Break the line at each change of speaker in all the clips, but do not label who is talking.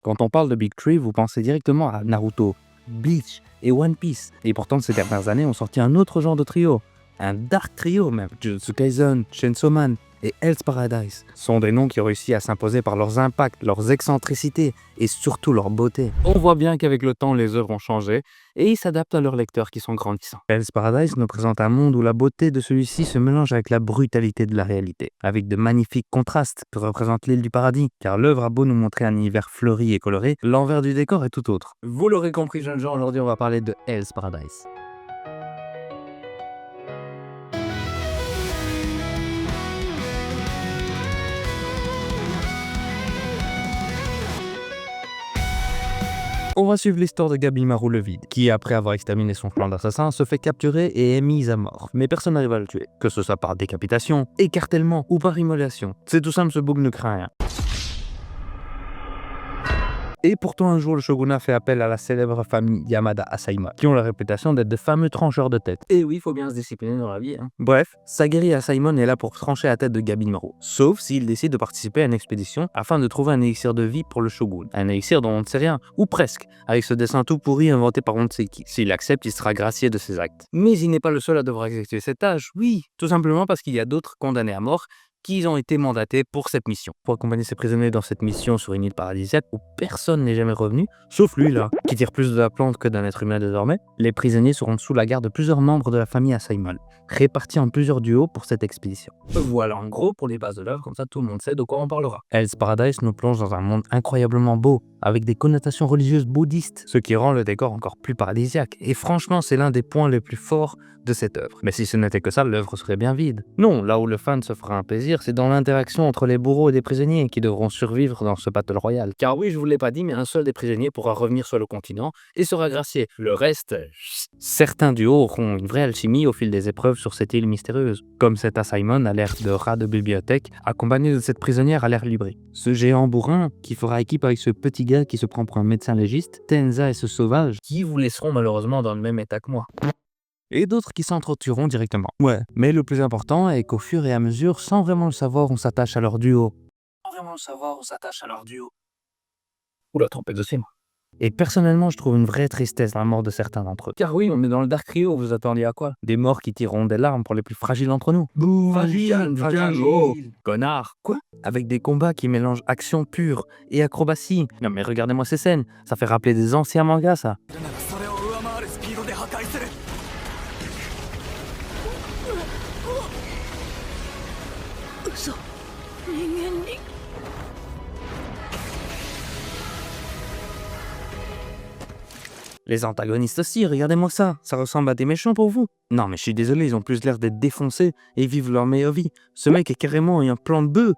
Quand on parle de Big Three, vous pensez directement à Naruto, Bleach et One Piece. Et pourtant, ces dernières années ont sorti un autre genre de trio. Un dark trio même. Jujutsu Kaisen, Chainsaw Man et Hell's Paradise sont des noms qui ont réussi à s'imposer par leurs impacts, leurs excentricités et surtout leur beauté. On voit bien qu'avec le temps, les œuvres ont changé et ils s'adaptent à leurs lecteurs qui sont grandissants. Hell's Paradise nous présente un monde où la beauté de celui-ci se mélange avec la brutalité de la réalité, avec de magnifiques contrastes que représente l'île du paradis, car l'œuvre a beau nous montrer un univers fleuri et coloré, l'envers du décor est tout autre. Vous l'aurez compris, jeunes gens, aujourd'hui on va parler de Hell's Paradise. On va suivre l'histoire de Gabimaru le Vide, qui après avoir exterminé son clan d'assassins se fait capturer et est mis à mort. Mais personne n'arrive à le tuer, que ce soit par décapitation, écartèlement ou par immolation. C'est tout simple, ce bouc ne craint rien. Et pourtant un jour le shogunat fait appel à la célèbre famille Yamada Asaima, qui ont la réputation d'être de fameux trancheurs de tête. Et oui, il faut bien se discipliner dans la vie. Bref, Sagiri Asaimon est là pour trancher la tête de Gabimaru, sauf s'il décide de participer à une expédition afin de trouver un élixir de vie pour le shogun. Un élixir dont on ne sait rien, ou presque, avec ce dessin tout pourri inventé par on ne sait qui. S'il accepte, il sera gracié de ses actes. Mais il n'est pas le seul à devoir exécuter cette tâche, oui, tout simplement parce qu'il y a d'autres condamnés à mort qui ont été mandatés pour cette mission. Pour accompagner ces prisonniers dans cette mission sur une île paradisiaque où personne n'est jamais revenu, sauf lui là, qui tire plus de la plante que d'un être humain désormais, les prisonniers seront sous la garde de plusieurs membres de la famille Asaimon, répartis en plusieurs duos pour cette expédition. Voilà en gros pour les bases de l'œuvre, comme ça tout le monde sait de quoi on parlera. Hell's Paradise nous plonge dans un monde incroyablement beau, avec des connotations religieuses bouddhistes, ce qui rend le décor encore plus paradisiaque. Et franchement, c'est l'un des points les plus forts de cette œuvre. Mais si ce n'était que ça, l'œuvre serait bien vide. Non, là où le fan se fera un plaisir, c'est dans l'interaction entre les bourreaux et les prisonniers qui devront survivre dans ce battle royal. Car oui, je vous l'ai pas dit, mais un seul des prisonniers pourra revenir sur le continent et sera gracié. Le reste, certains duos auront une vraie alchimie au fil des épreuves sur cette île mystérieuse. Comme cet Asaimon a l'air de rat de bibliothèque, accompagné de cette prisonnière à l'air libré. Ce géant bourrin qui fera équipe avec ce petit gars qui se prend pour un médecin légiste, Tenza et ce sauvage, qui vous laisseront malheureusement dans le même état que moi. Et d'autres qui s'entretueront directement. Ouais, mais le plus important est qu'au fur et à mesure, sans vraiment le savoir, on s'attache à leur duo. Oula, trompé de moi. Et personnellement, je trouve une vraie tristesse dans la mort de certains d'entre eux. Car oui, on est dans le Dark Trio, vous attendiez à quoi? Des morts qui tireront des larmes pour les plus fragiles d'entre nous. Fragile. Oh, connard. Quoi? Avec des combats qui mélangent action pure et acrobatie. Non mais regardez-moi ces scènes, ça fait rappeler des anciens mangas ça. Les antagonistes aussi, regardez-moi ça, ça ressemble à des méchants pour vous. Non mais je suis désolé, ils ont plus l'air d'être défoncés et vivent leur meilleure vie. Ce mec est carrément un plan de bœuf.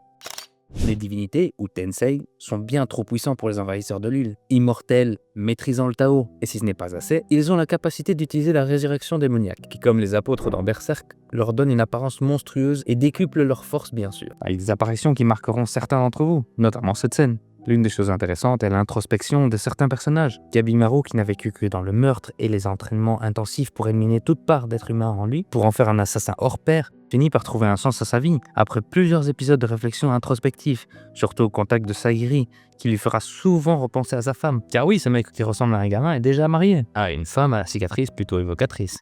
Les divinités, ou Tensei, sont bien trop puissants pour les envahisseurs de l'île. Immortels, maîtrisant le Tao. Et si ce n'est pas assez, ils ont la capacité d'utiliser la résurrection démoniaque, qui comme les apôtres dans Berserk, leur donne une apparence monstrueuse et décuple leur force bien sûr. Avec des apparitions qui marqueront certains d'entre vous, notamment cette scène. L'une des choses intéressantes est l'introspection de certains personnages. Gabimaru, qui n'a vécu que dans le meurtre et les entraînements intensifs pour éliminer toute part d'être humain en lui, pour en faire un assassin hors pair, finit par trouver un sens à sa vie, après plusieurs épisodes de réflexion introspective, surtout au contact de Sagiri, qui lui fera souvent repenser à sa femme. Car oui, ce mec qui ressemble à un gamin est déjà marié, à une femme à la cicatrice plutôt évocatrice.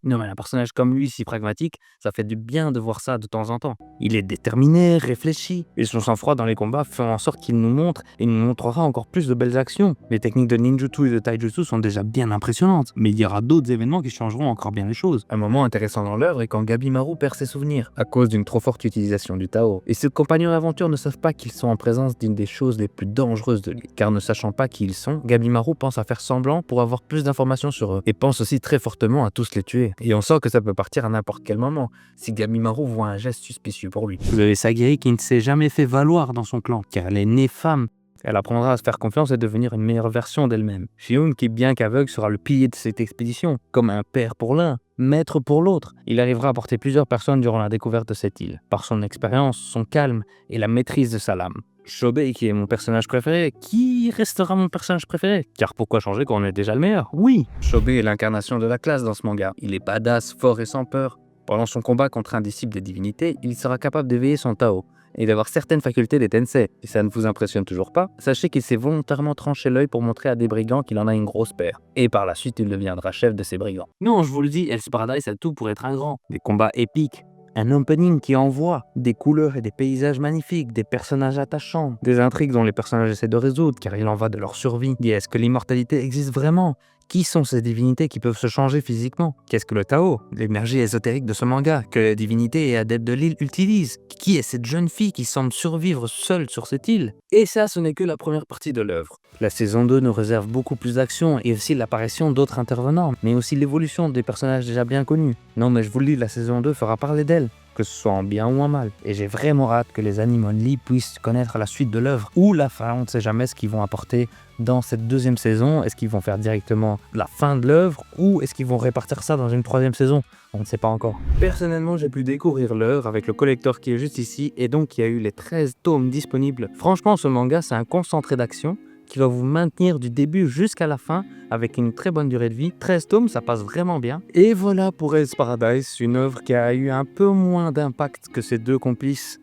Non mais un personnage comme lui, si pragmatique, ça fait du bien de voir ça de temps en temps. Il est déterminé, réfléchi, et son sang-froid dans les combats fait en sorte qu'il nous montre et nous montrera encore plus de belles actions. Les techniques de ninjutsu et de taijutsu sont déjà bien impressionnantes, mais il y aura d'autres événements qui changeront encore bien les choses. Un moment intéressant dans l'œuvre est quand Gabimaru perd ses souvenirs, à cause d'une trop forte utilisation du Tao. Et ses compagnons d'aventure ne savent pas qu'ils sont en présence d'une des choses les plus dangereuses de lui. Car ne sachant pas qui ils sont, Gabimaru pense à faire semblant pour avoir plus d'informations sur eux, et pense aussi très fortement à tous les tuer. Et on sent que ça peut partir à n'importe quel moment, si Gabimaru voit un geste suspicieux pour lui. Vous avez Sagiri qui ne s'est jamais fait valoir dans son clan, car elle est née femme. Elle apprendra à se faire confiance et devenir une meilleure version d'elle-même. Shion, qui bien qu'aveugle, sera le pilier de cette expédition, comme un père pour l'un, maître pour l'autre. Il arrivera à porter plusieurs personnes durant la découverte de cette île, par son expérience, son calme et la maîtrise de sa lame. Chobei, qui est mon personnage préféré, qui restera mon personnage préféré. Car pourquoi changer quand on est déjà le meilleur? Oui, Chobei est l'incarnation de la classe dans ce manga. Il est badass, fort et sans peur. Pendant son combat contre un disciple des divinités, il sera capable d'éveiller son Tao, et d'avoir certaines facultés des Tensei. Si ça ne vous impressionne toujours pas, sachez qu'il s'est volontairement tranché l'œil pour montrer à des brigands qu'il en a une grosse paire. Et par la suite, il deviendra chef de ces brigands. Non, je vous le dis, Hell's Paradise a tout pour être un grand. Des combats épiques, un opening qui envoie, des couleurs et des paysages magnifiques, des personnages attachants, des intrigues dont les personnages essaient de résoudre car il en va de leur survie. Et est-ce que l'immortalité existe vraiment? Qui sont ces divinités qui peuvent se changer physiquement? Qu'est-ce que le Tao? L'énergie ésotérique de ce manga, que les divinités et adeptes de l'île utilisent? Qui est cette jeune fille qui semble survivre seule sur cette île? Et ça, ce n'est que la première partie de l'œuvre. La saison 2 nous réserve beaucoup plus d'action et aussi l'apparition d'autres intervenants, mais aussi l'évolution des personnages déjà bien connus. Non mais je vous le dis, la saison 2 fera parler d'elle, que ce soit en bien ou en mal. Et j'ai vraiment hâte que les Anime Only puissent connaître la suite de l'œuvre, ou la fin, on ne sait jamais ce qu'ils vont apporter dans cette deuxième saison. Est-ce qu'ils vont faire directement la fin de l'œuvre, ou est-ce qu'ils vont répartir ça dans une troisième saison? On ne sait pas encore. Personnellement, j'ai pu découvrir l'œuvre avec le collector qui est juste ici, et donc il y a eu les 13 tomes disponibles. Franchement, ce manga, c'est un concentré d'action qui va vous maintenir du début jusqu'à la fin avec une très bonne durée de vie. 13 tomes, ça passe vraiment bien. Et voilà pour Hell's Paradise, une œuvre qui a eu un peu moins d'impact que ces deux complices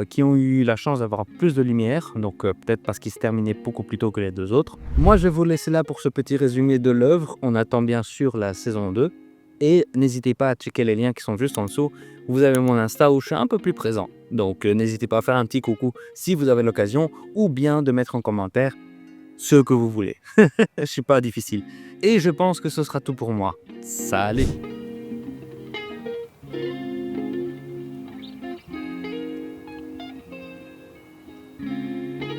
qui ont eu la chance d'avoir plus de lumière, donc peut-être parce qu'il se terminait beaucoup plus tôt que les deux autres. Moi, je vais vous laisser là pour ce petit résumé de l'œuvre. On attend bien sûr la saison 2. Et n'hésitez pas à checker les liens qui sont juste en dessous. Vous avez mon Insta où je suis un peu plus présent. Donc n'hésitez pas à faire un petit coucou si vous avez l'occasion, ou bien de mettre en commentaire ce que vous voulez. Je suis pas difficile. Et je pense que ce sera tout pour moi. Salut!